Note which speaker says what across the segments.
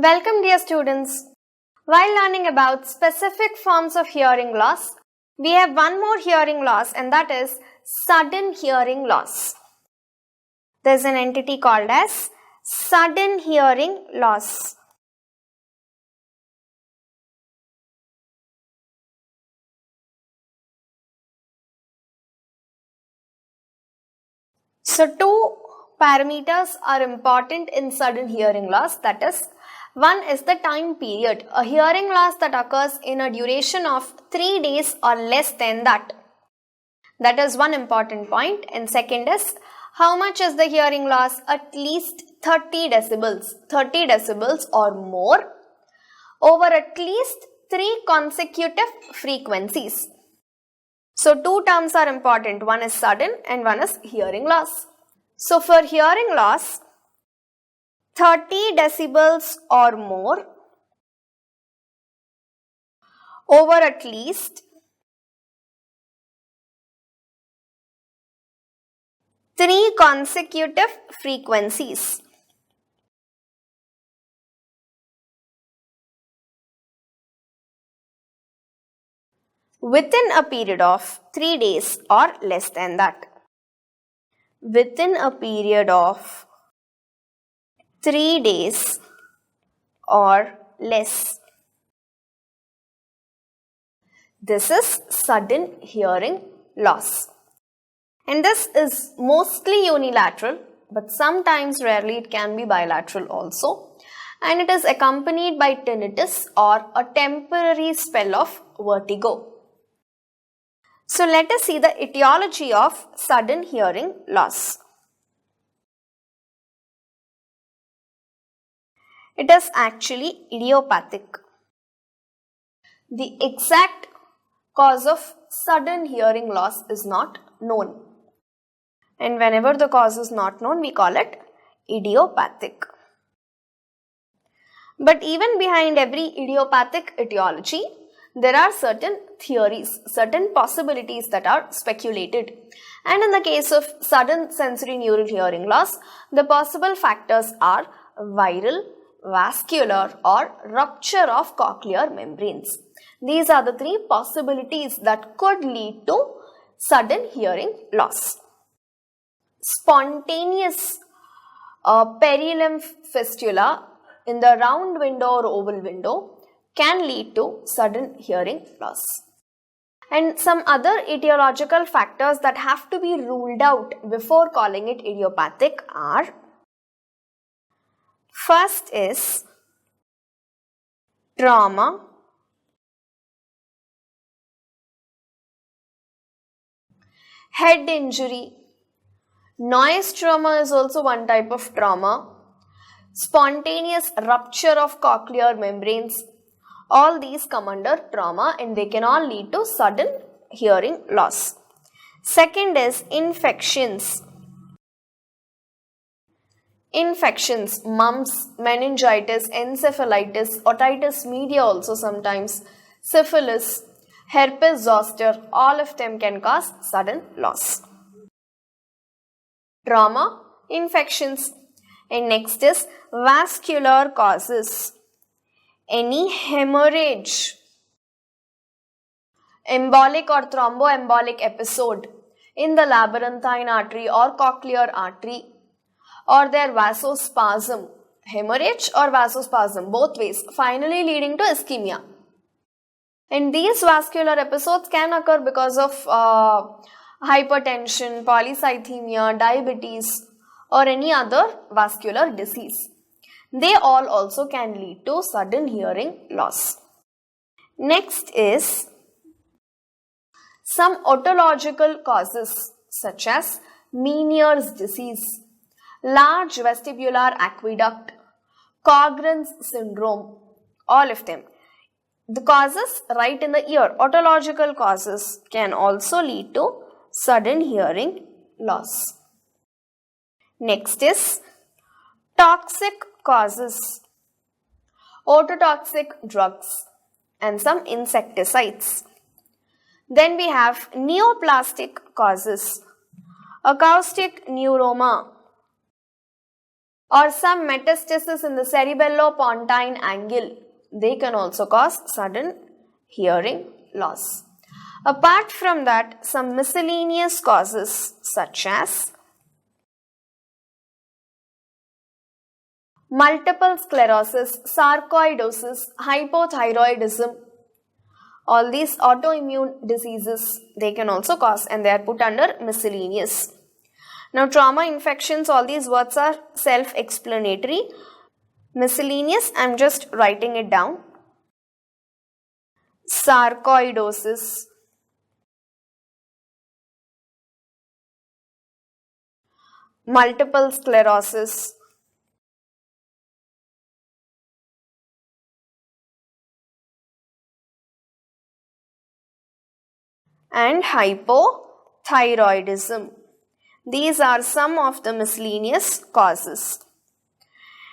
Speaker 1: Welcome dear students. While learning about specific forms of hearing loss, we have one more hearing loss and that is sudden hearing loss. There is an entity called as sudden hearing loss. So two parameters are important in sudden hearing loss, that is, one is the time period. A hearing loss that occurs in a duration of 3 days or less than that. That is one important point. And second is, how much is the hearing loss? At least 30 decibels or more over at least 3 consecutive frequencies. So two terms are important. One is sudden and one is hearing loss. So for hearing loss, 30 decibels or more over at least 3 consecutive frequencies. Within a period of 3 days or less than that. Within a period of 3 days or less. This is sudden hearing loss. And this is mostly unilateral, but sometimes rarely it can be bilateral also. And it is accompanied by tinnitus or a temporary spell of vertigo. So let us see the etiology of sudden hearing loss. It is actually idiopathic. The exact cause of sudden hearing loss is not known. And whenever the cause is not known, we call it idiopathic. But even behind every idiopathic etiology, there are certain theories, certain possibilities that are speculated. And in the case of sudden sensorineural hearing loss, the possible factors are viral, vascular or rupture of cochlear membranes. These are the 3 possibilities that could lead to sudden hearing loss. Spontaneous perilymph fistula in the round window or oval window can lead to sudden hearing loss. And some other etiological factors that have to be ruled out before calling it idiopathic are: first is trauma, head injury, noise trauma is also one type of trauma, spontaneous rupture of cochlear membranes. All these come under trauma and they can all lead to sudden hearing loss. Second is infections. Infections, mumps, meningitis, encephalitis, otitis media also sometimes, syphilis, herpes zoster, all of them can cause sudden loss. Trauma, infections. And next is vascular causes. Any hemorrhage, embolic or thromboembolic episode in the labyrinthine artery or cochlear artery, or their vasospasm, hemorrhage or vasospasm, both ways, finally leading to ischemia. And these vascular episodes can occur because of hypertension, polycythemia, diabetes or any other vascular disease. They all also can lead to sudden hearing loss. Next is some otological causes such as Meniere's disease, large vestibular aqueduct, Sjogren's syndrome, all of them. The causes right in the ear, otological causes, can also lead to sudden hearing loss. Next is toxic causes, ototoxic drugs and some insecticides. Then we have neoplastic causes, acoustic neuroma, or some metastasis in the cerebellopontine angle. They can also cause sudden hearing loss. Apart from that, some miscellaneous causes such as multiple sclerosis, sarcoidosis, hypothyroidism, all these autoimmune diseases, they can also cause, and they are put under miscellaneous. Now, trauma, infections, all these words are self-explanatory. Miscellaneous, I am just writing it down. Sarcoidosis, multiple sclerosis, and hypothyroidism. These are some of the miscellaneous causes.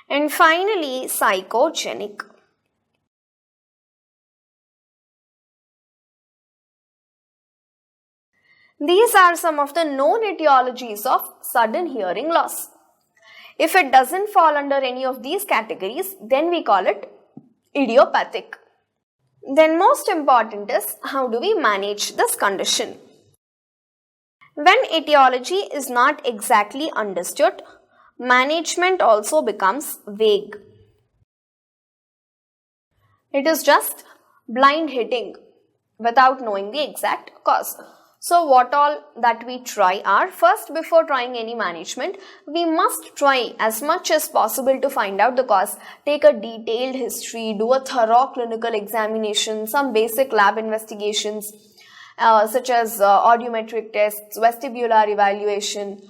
Speaker 1: And finally, psychogenic. These are some of the known etiologies of sudden hearing loss. If it doesn't fall under any of these categories, then we call it idiopathic. Then most important is, how do we manage this condition? When etiology is not exactly understood, management also becomes vague. It is just blind hitting without knowing the exact cause. So what all that we try are, first, before trying any management, we must try as much as possible to find out the cause. Take a detailed history, do a thorough clinical examination, some basic lab investigations such as audiometric tests, vestibular evaluation,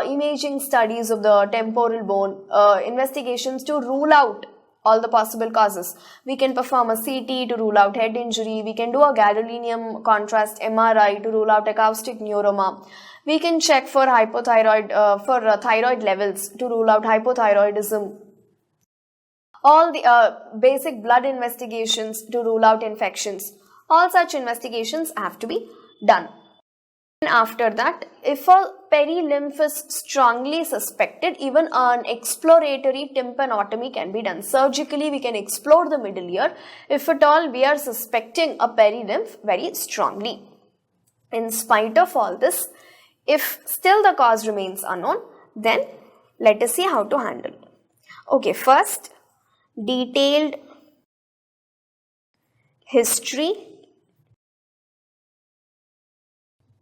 Speaker 1: imaging studies of the temporal bone, investigations to rule out all the possible causes. We can perform a CT to rule out head injury. We can do a gadolinium contrast MRI to rule out acoustic neuroma. We can check for hypothyroid thyroid levels to rule out hypothyroidism. All the basic blood investigations to rule out infections. All such investigations have to be done. And after that, if a perilymph is strongly suspected, even an exploratory tympanotomy can be done. Surgically, we can explore the middle ear if at all we are suspecting a perilymph very strongly. In spite of all this, if still the cause remains unknown, then let us see how to handle. Okay, first, detailed history,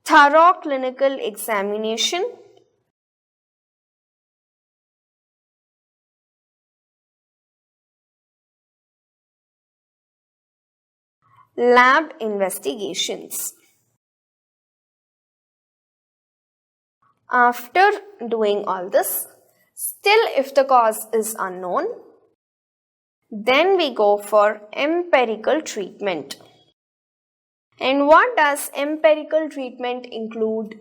Speaker 1: thorough clinical examination, lab investigations. After doing all this, still if the cause is unknown, then we go for empirical treatment. And what does empirical treatment include?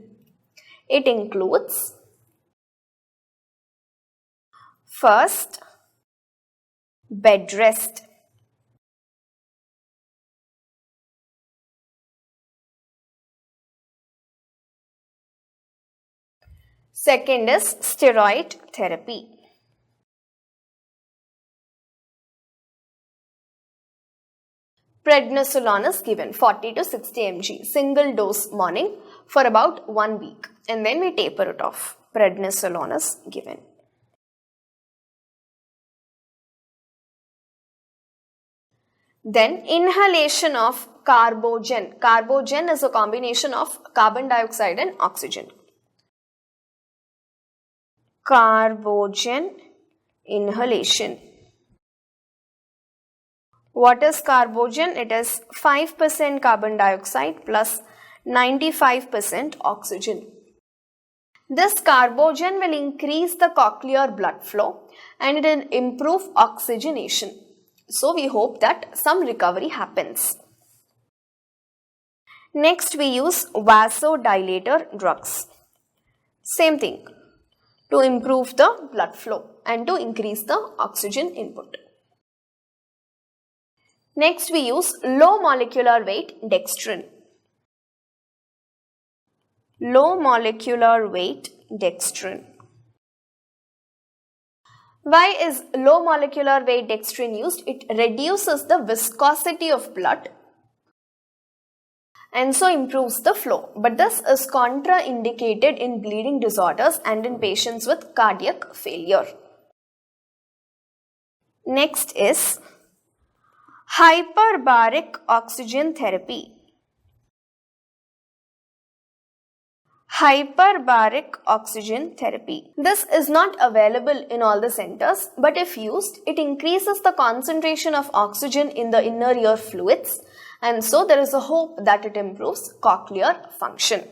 Speaker 1: It includes, first, bed rest. Second is steroid therapy. Prednisolone is given 40 to 60 mg, single dose morning for about 1 week, and then we taper it off. Prednisolone is given. Then inhalation of carbogen. Carbogen is a combination of carbon dioxide and oxygen. Carbogen inhalation. What is carbogen? It is 5% carbon dioxide plus 95% oxygen. This carbogen will increase the cochlear blood flow and it will improve oxygenation. So we hope that some recovery happens. Next, we use vasodilator drugs. Same thing, to improve the blood flow and to increase the oxygen input. Next, we use low molecular weight dextrin. Low molecular weight dextrin. Why is low molecular weight dextrin used? It reduces the viscosity of blood and so improves the flow. But this is contraindicated in bleeding disorders and in patients with cardiac failure. Next is hyperbaric oxygen therapy. Hyperbaric oxygen therapy. This is not available in all the centers, but if used, it increases the concentration of oxygen in the inner ear fluids, and so there is a hope that it improves cochlear function.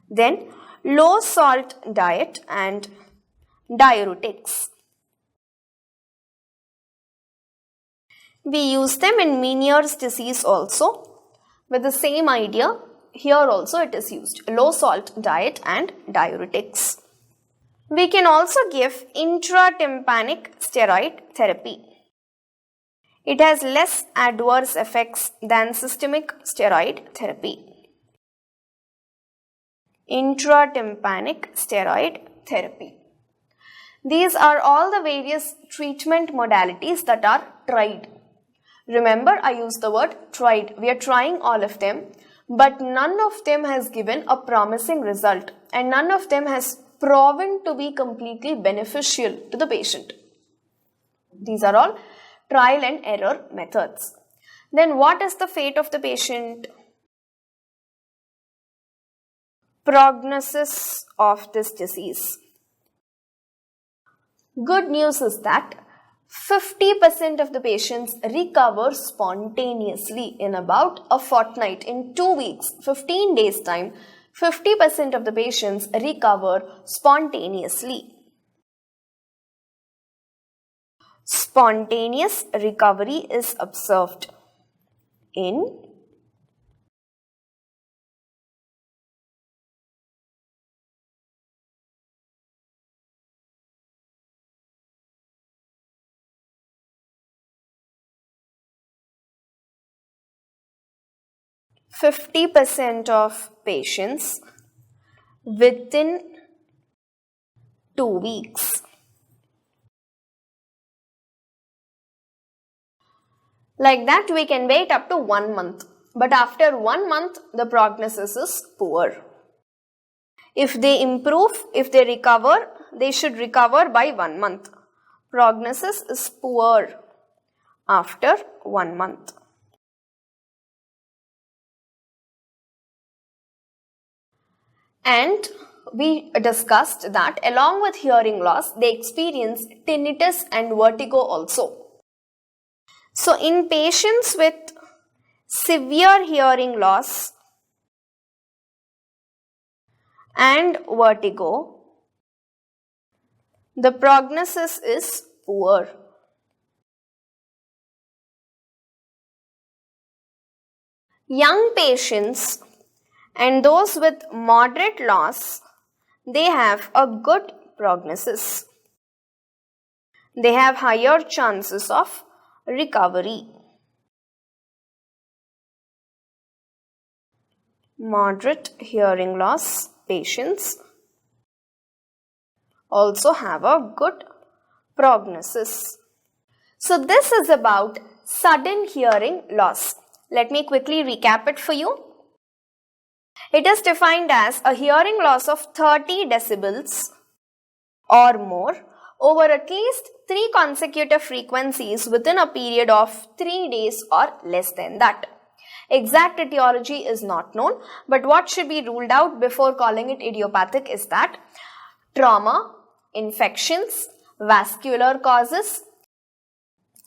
Speaker 1: Then, low salt diet and diuretics. We use them in Meniere's disease also with the same idea. Here also it is used, low salt diet and diuretics. We can also give intratympanic steroid therapy. It has less adverse effects than systemic steroid therapy. Intratympanic steroid therapy. These are all the various treatment modalities that are tried. Remember, I used the word tried. We are trying all of them, but none of them has given a promising result and none of them has proven to be completely beneficial to the patient. These are all trial and error methods. Then what is the fate of the patient? Prognosis of this disease. Good news is that 50% of the patients recover spontaneously in about a fortnight. In 2 weeks, 15 days time, 50% of the patients recover spontaneously. Spontaneous recovery is observed in 50% of patients within 2 weeks. Like that, we can wait up to 1 month. But after 1 month, the prognosis is poor. If they improve, if they recover, they should recover by 1 month. Prognosis is poor after 1 month. And we discussed that along with hearing loss, they experience tinnitus and vertigo also. So in patients with severe hearing loss and vertigo, the prognosis is poor. Young patients and those with moderate loss, they have a good prognosis. They have higher chances of recovery. Moderate hearing loss patients also have a good prognosis. So this is about sudden hearing loss. Let me quickly recap it for you. It is defined as a hearing loss of 30 decibels or more over at least 3 consecutive frequencies within a period of 3 days or less than that. Exact etiology is not known, but what should be ruled out before calling it idiopathic is that trauma, infections, vascular causes,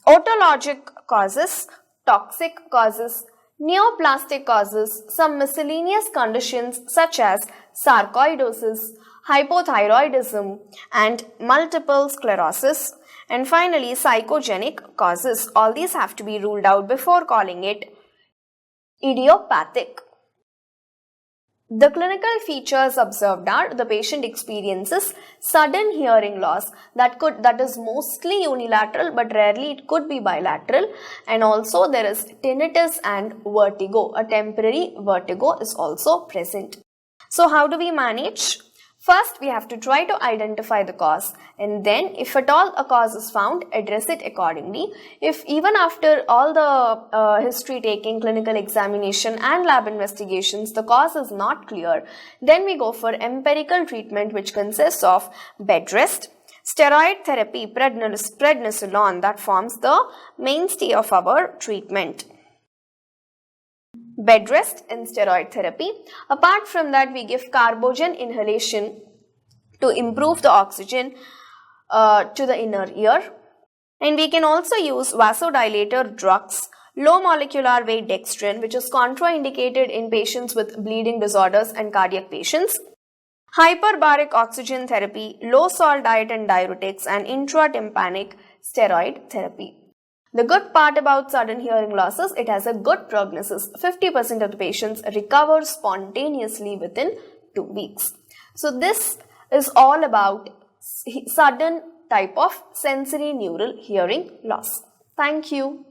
Speaker 1: otologic causes, toxic causes, neoplastic causes, some miscellaneous conditions such as sarcoidosis, hypothyroidism and multiple sclerosis, and finally psychogenic causes. All these have to be ruled out before calling it idiopathic. The clinical features observed are the patient experiences sudden hearing loss that is mostly unilateral, but rarely it could be bilateral, and also there is tinnitus and vertigo. A temporary vertigo is also present. So how do we manage? First, we have to try to identify the cause, and then if at all a cause is found, address it accordingly. If even after all the history taking, clinical examination and lab investigations, the cause is not clear, then we go for empirical treatment, which consists of bed rest, steroid therapy, prednisolone, that forms the mainstay of our treatment. Bed rest and steroid therapy. Apart from that, we give carbogen inhalation to improve the oxygen to the inner ear. And we can also use vasodilator drugs, low molecular weight dextrin, which is contraindicated in patients with bleeding disorders and cardiac patients. Hyperbaric oxygen therapy, low salt diet and diuretics, and intratympanic steroid therapy. The good part about sudden hearing loss is it has a good prognosis. 50% of the patients recover spontaneously within 2 weeks. So this is all about sudden type of sensorineural hearing loss. Thank you.